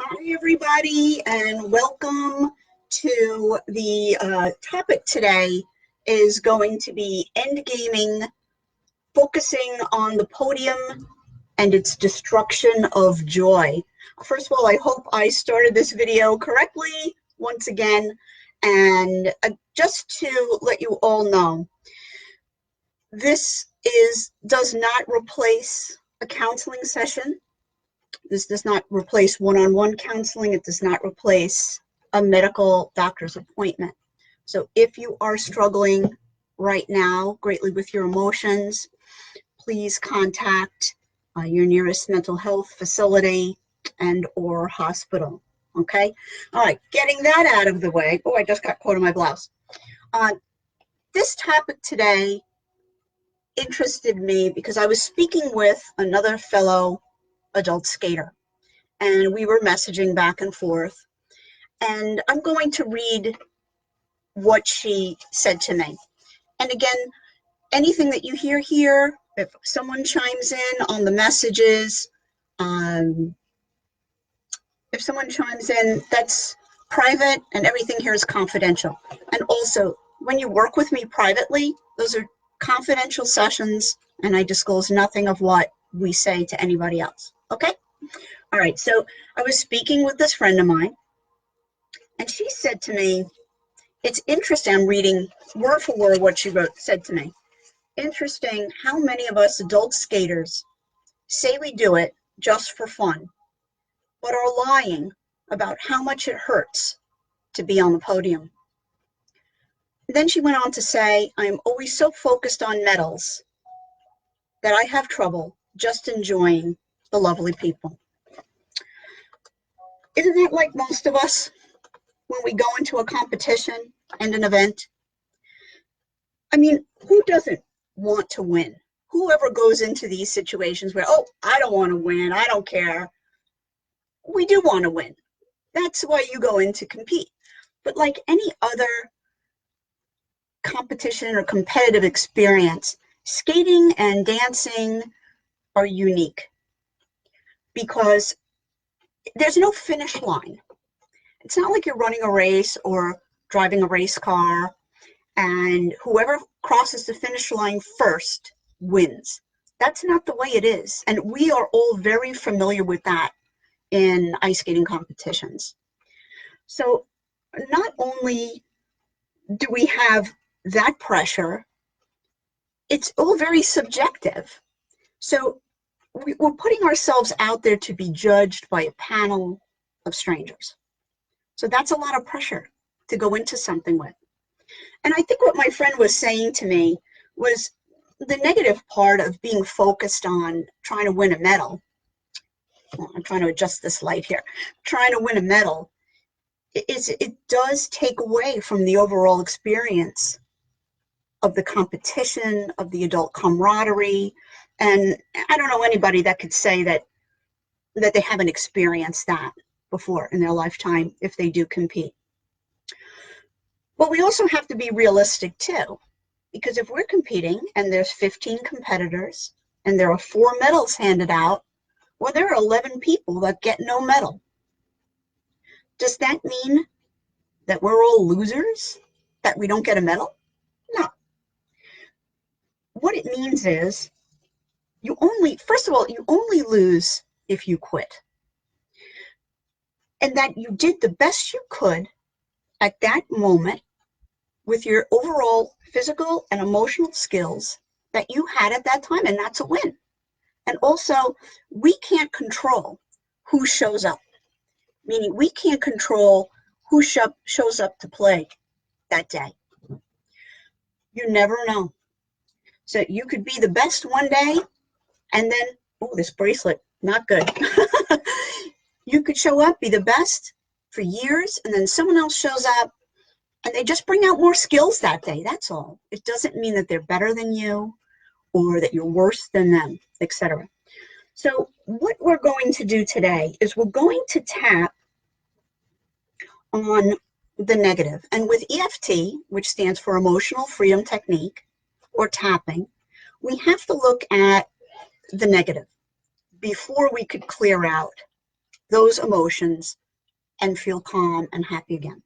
Hi, everybody, and welcome to the topic today is going to be endgaming, focusing on the podium and its destruction of joy. First of all, I hope I started this video correctly once again, and just to let you all know, this does not replace a counseling session. This does not replace one-on-one counseling. It does not replace a medical doctor's appointment. So if you are struggling right now greatly with your emotions, please contact your nearest mental health facility and or hospital. Okay? All right, getting that out of the way. Oh, I just got caught in my blouse. This topic today interested me because I was speaking with another fellow adult skater, and we were messaging back and forth, and I'm going to read what she said to me. And again, anything that you hear here, if someone chimes in on the messages, if someone chimes in, that's private, and everything here is confidential. And also, when you work with me privately, those are confidential sessions, and I disclose nothing of what we say to anybody else. Okay? All right, so I was speaking with this friend of mine, and she said to me, it's interesting, I'm reading word for word what she said to me. Interesting how many of us adult skaters say we do it just for fun, but are lying about how much it hurts to be on the podium. Then she went on to say, I'm always so focused on medals that I have trouble just enjoying the lovely people. Isn't that like most of us when we go into a competition and an event? I mean, who doesn't want to win? Whoever goes into these situations where, oh, I don't want to win, I don't care. We do want to win. That's why you go in to compete. But like any other competition or competitive experience, skating and dancing are unique because there's no finish line. It's not like you're running a race or driving a race car and whoever crosses the finish line first wins. That's not the way it is. And we are all very familiar with that in ice skating competitions. So not only do we have that pressure, it's all very subjective. So we're putting ourselves out there to be judged by a panel of strangers. So that's a lot of pressure to go into something with. And I think what my friend was saying to me was the negative part of being focused on trying to win a medal. Well, I'm trying to adjust this light here. Trying to win a medal, it does take away from the overall experience of the competition, of the adult camaraderie. And I don't know anybody that could say that they haven't experienced that before in their lifetime if they do compete. But we also have to be realistic too, because if we're competing and there's 15 competitors and there are 4 medals handed out, well, there are 11 people that get no medal. Does that mean that we're all losers, that we don't get a medal? No. What it means is first of all, you only lose if you quit. And that you did the best you could at that moment with your overall physical and emotional skills that you had at that time, and that's a win. And also, we can't control who shows up, meaning we can't control who shows up to play that day. You never know. So you could be the best one day, and then, oh, this bracelet, not good. You could show up, be the best for years, and then someone else shows up, and they just bring out more skills that day. That's all. It doesn't mean that they're better than you or that you're worse than them, etc. So what we're going to do today is we're going to tap on the negative. And with EFT, which stands for Emotional Freedom Technique, or tapping, we have to look at the negative before we could clear out those emotions and feel calm and happy again.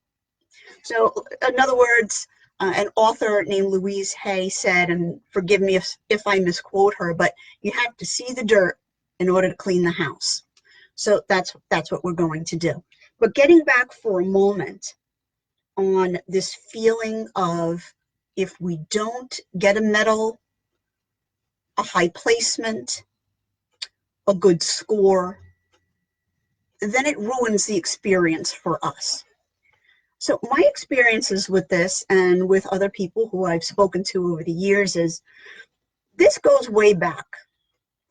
So, in other words, an author named Louise Hay said, and forgive me if I misquote her, but you have to see the dirt in order to clean the house. So that's what we're going to do. But getting back for a moment on this feeling of, if we don't get a medal, a high placement, a good score, then it ruins the experience for us. So my experiences with this and with other people who I've spoken to over the years is, this goes way back.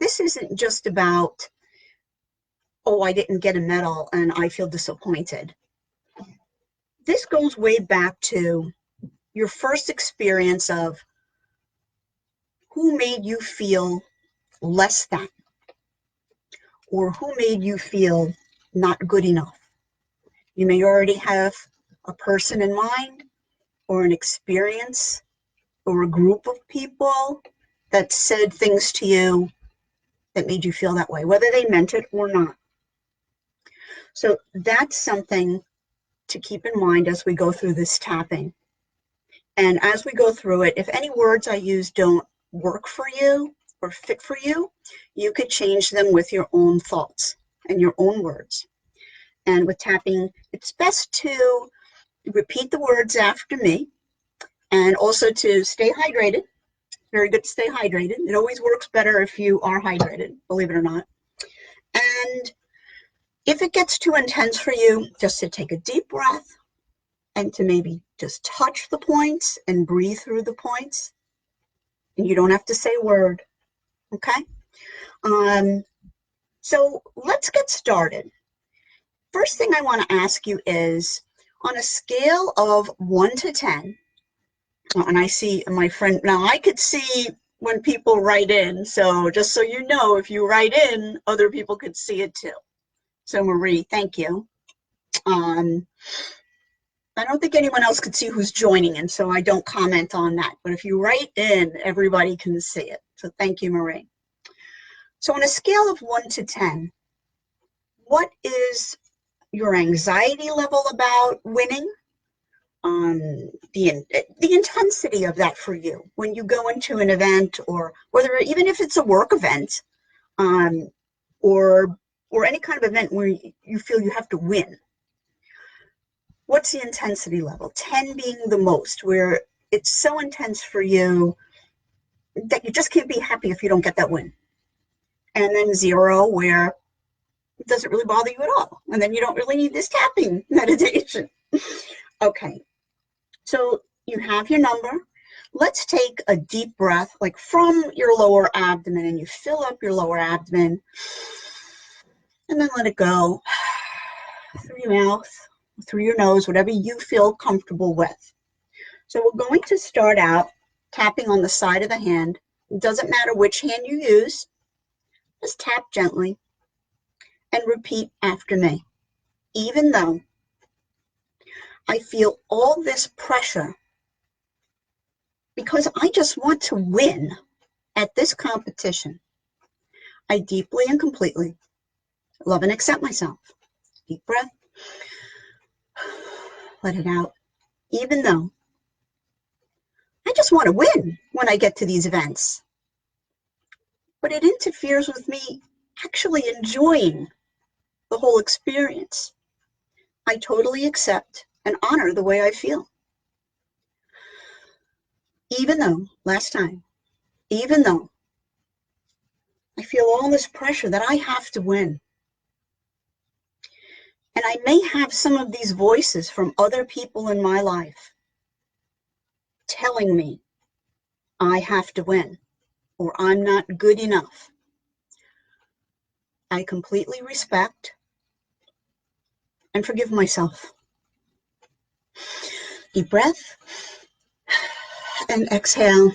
This isn't just about, oh, I didn't get a medal and I feel disappointed. This goes way back to your first experience of who made you feel less than, or who made you feel not good enough. You may already have a person in mind, or an experience, or a group of people that said things to you that made you feel that way, whether they meant it or not. So that's something to keep in mind as we go through this tapping. And as we go through it, if any words I use don't work for you or fit for you, you could change them with your own thoughts and your own words. And with tapping, it's best to repeat the words after me, and also to stay hydrated. Very good to stay hydrated. It always works better if you are hydrated, believe it or not. And if it gets too intense for you, just to take a deep breath and to maybe just touch the points and breathe through the points. And you don't have to say a word, okay? So let's get started. First thing I want to ask you is, on a scale of 1 to 10, and I see my friend, now I could see when people write in, so just so you know, if you write in, other people could see it too. So Marie, thank you. I don't think anyone else could see who's joining in, so I don't comment on that. But if you write in, everybody can see it. So thank you, Marie. So on a scale of 1 to 10, what is your anxiety level about winning? The intensity of that for you when you go into an event, or whether even if it's a work event, or any kind of event where you feel you have to win. What's the intensity level? 10 being the most, where it's so intense for you that you just can't be happy if you don't get that win. And then 0, where it doesn't really bother you at all. And then you don't really need this tapping meditation. Okay. So you have your number. Let's take a deep breath, like from your lower abdomen, and you fill up your lower abdomen, and then let it go through your mouth, through your nose, whatever you feel comfortable with. So we're going to start out tapping on the side of the hand. It doesn't matter which hand you use. Just tap gently and repeat after me. Even though I feel all this pressure because I just want to win at this competition, I deeply and completely love and accept myself. Deep breath. Let it out. Even though I just want to win when I get to these events, but it interferes with me actually enjoying the whole experience. I totally accept and honor the way I feel. Even though, last time, even though I feel all this pressure that I have to win. And I may have some of these voices from other people in my life telling me I have to win, or I'm not good enough. I completely respect and forgive myself. Deep breath and exhale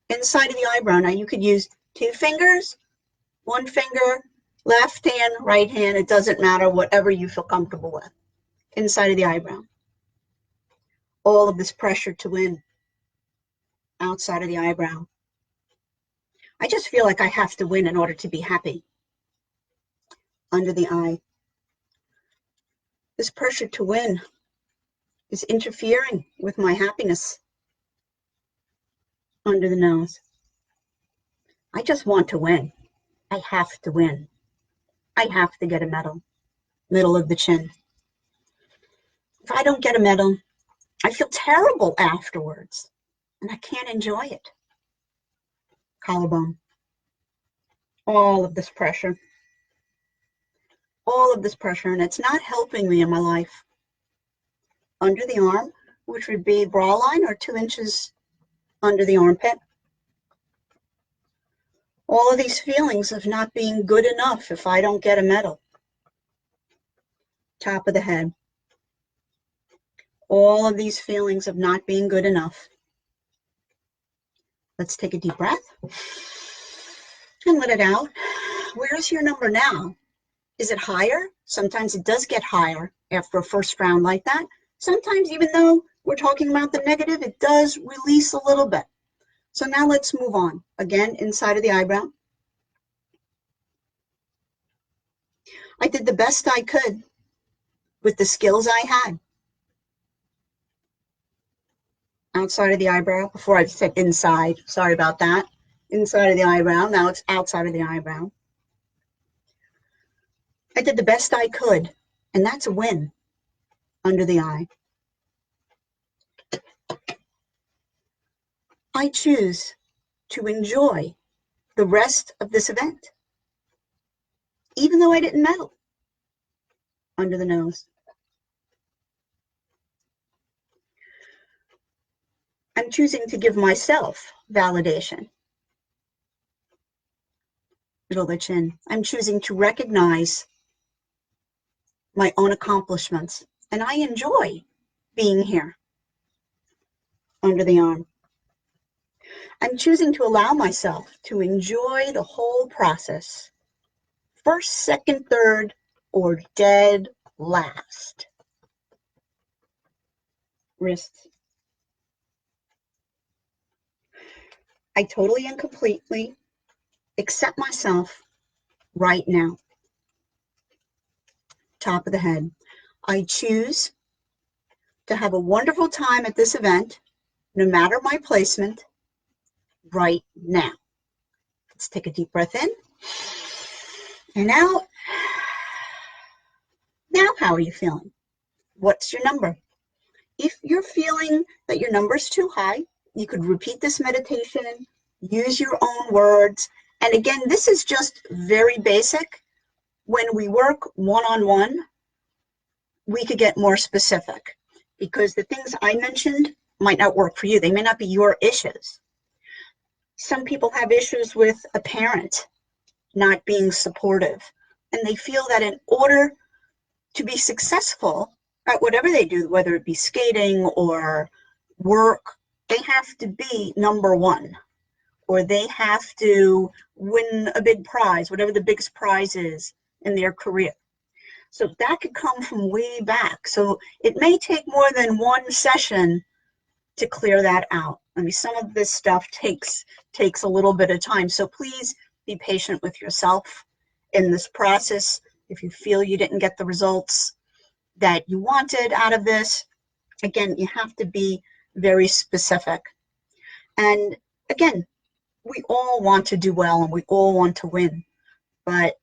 inside of the eyebrow. Now you could use 2 fingers, 1 finger, left hand, right hand. It doesn't matter, whatever you feel comfortable with. Inside of the eyebrow. All of this pressure to win outside of the eyebrow. I just feel like I have to win in order to be happy. Under the eye. This pressure to win is interfering with my happiness. Under the nose. I just want to win. I have to win. I have to get a medal. Middle of the chin. If I don't get a medal, I feel terrible afterwards, and I can't enjoy it. Collarbone. All of this pressure. All of this pressure, and it's not helping me in my life. Under the arm, which would be bra line or 2 inches under the armpit. All of these feelings of not being good enough if I don't get a medal. Top of the head. All of these feelings of not being good enough. Let's take a deep breath and let it out. Where's your number now? Is it higher? Sometimes it does get higher after a first round like that. Sometimes, even though we're talking about the negative, it does release a little bit. So now let's move on. Again, inside of the eyebrow. I did the best I could with the skills I had. Outside of the eyebrow, before I said inside, sorry about that. Inside of the eyebrow, now it's outside of the eyebrow. I did the best I could, and that's a win. Under the eye. I choose to enjoy the rest of this event, even though I didn't medal. Under the nose. I'm choosing to give myself validation. Middle of the chin. I'm choosing to recognize my own accomplishments, and I enjoy being here. Under the arm. I'm choosing to allow myself to enjoy the whole process. First, second, third, or dead last. Wrists. I totally and completely accept myself right now. Top of the head. I choose to have a wonderful time at this event, no matter my placement, right now. Let's take a deep breath in and out. Now, how are you feeling? What's your number? If you're feeling that your number is too high, you could repeat this meditation, use your own words. And again, this is just very basic. When we work one-on-one, we could get more specific because the things I mentioned might not work for you. They may not be your issues. Some people have issues with a parent not being supportive, and they feel that in order to be successful at whatever they do, whether it be skating or work, they have to be number one, or they have to win a big prize, whatever the biggest prize is in their career. So that could come from way back. So it may take more than one session to clear that out. I mean, some of this stuff takes a little bit of time. So please be patient with yourself in this process. If you feel you didn't get the results that you wanted out of this, again, you have to be very specific. And again, we all want to do well and we all want to win, but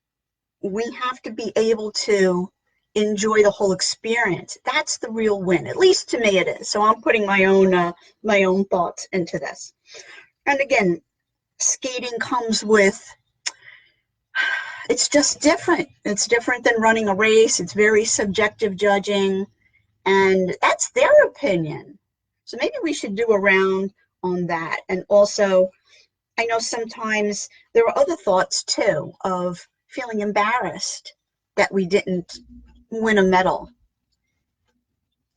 we have to be able to enjoy the whole experience. That's the real win. At least to me it is. So I'm putting my own thoughts into this. And again, skating comes with, it's just different. It's different than running a race. It's very subjective judging, and that's their opinion. So maybe we should do a round on that. And also, I know sometimes there are other thoughts too of feeling embarrassed that we didn't win a medal.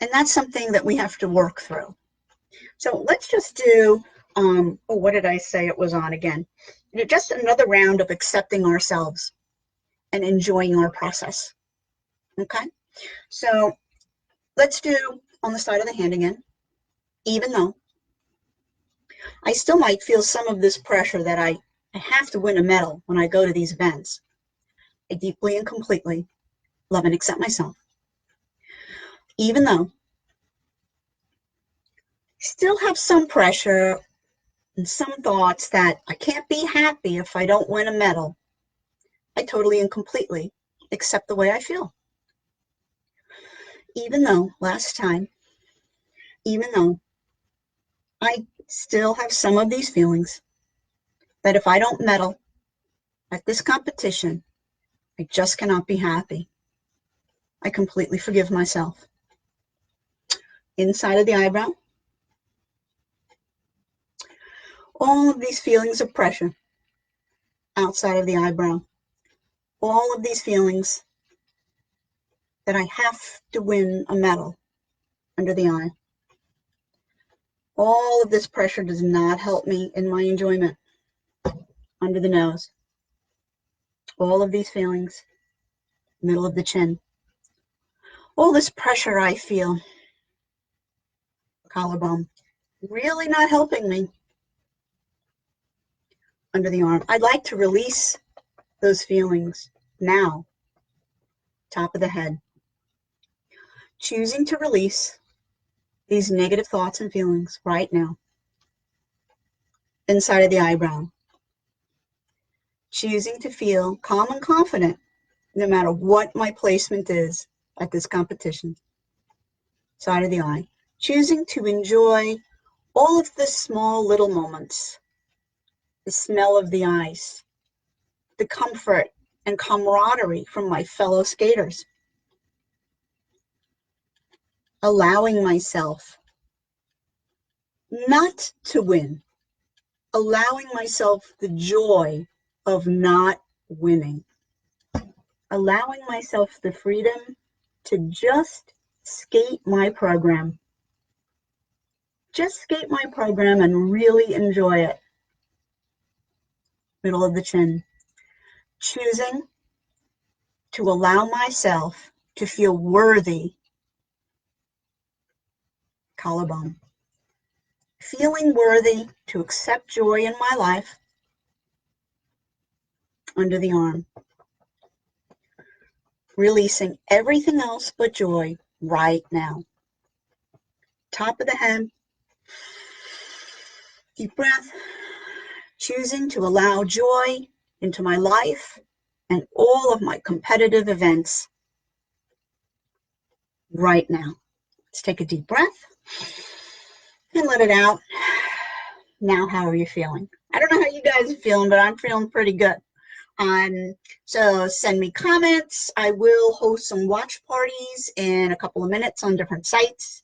And that's something that we have to work through. So let's just do, what did I say it was on again? Just another round of accepting ourselves and enjoying our process. Okay? So let's do on the side of the hand again. Even though I still might feel some of this pressure that I have to win a medal when I go to these events, I deeply and completely love and accept myself. even though I still have some pressure and some thoughts that I can't be happy if I don't win a medal, I totally and completely accept the way I feel. Even though last time, even though I still have some of these feelings that if I don't medal at this competition, I just cannot be happy. I completely forgive myself. Inside of the eyebrow, all of these feelings of pressure. Outside of the eyebrow, all of these feelings that I have to win a medal under the eye. All of this pressure does not help me in my enjoyment under the nose. All of these feelings, middle of the chin. All this pressure I feel, collarbone, really not helping me under the arm. I'd like to release those feelings now, top of the head. Choosing to release these negative thoughts and feelings right now, inside of the eyebrow. Choosing to feel calm and confident no matter what my placement is at this competition. Side of the eye. Choosing to enjoy all of the small little moments. The smell of the ice. The comfort and camaraderie from my fellow skaters. Allowing myself not to win. Allowing myself the joy of not winning. Allowing myself the freedom to just skate my program. Just skate my program and really enjoy it. Middle of the chin. Choosing to allow myself to feel worthy. Collarbone. Feeling worthy to accept joy in my life. Under the arm. Releasing everything else but joy right now. Top of the head. Deep breath. Choosing to allow joy into my life and all of my competitive events right now. Let's take a deep breath and let it out. Now, how are you feeling? I don't know how you guys are feeling, but I'm feeling pretty good. So send me comments. I will host some watch parties in a couple of minutes on different sites,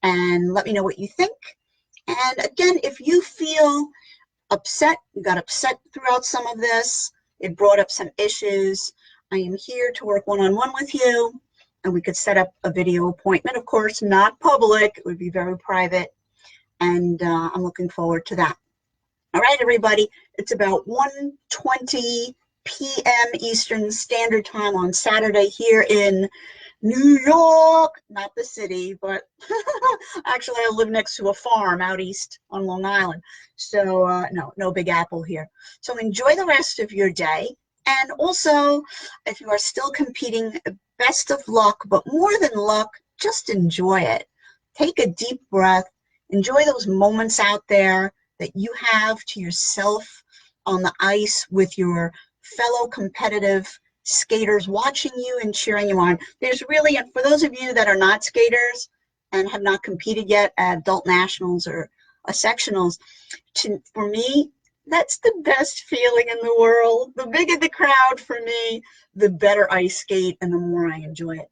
and let me know what you think. And again, if you feel upset, you got upset throughout some of this, it brought up some issues, I am here to work one-on-one with you, and we could set up a video appointment. Of course, not public, it would be very private, and I'm looking forward to that. All right, everybody, it's about 1:20 p.m. Eastern Standard Time on Saturday here in New York, not the city, but actually I live next to a farm out east on Long Island. So no Big Apple here. So enjoy the rest of your day. And also, if you are still competing, best of luck, but more than luck, just enjoy it. Take a deep breath. Enjoy those moments out there that you have to yourself on the ice with your fellow competitive skaters watching you and cheering you on. There's really, and for those of you that are not skaters and have not competed yet at adult nationals or sectionals, for me, that's the best feeling in the world. The bigger the crowd for me, the better I skate and the more I enjoy it.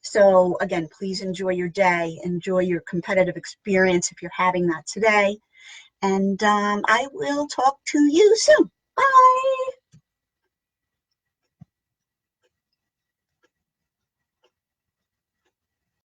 So again, please enjoy your day, enjoy your competitive experience if you're having that today. And I will talk to you soon. Bye.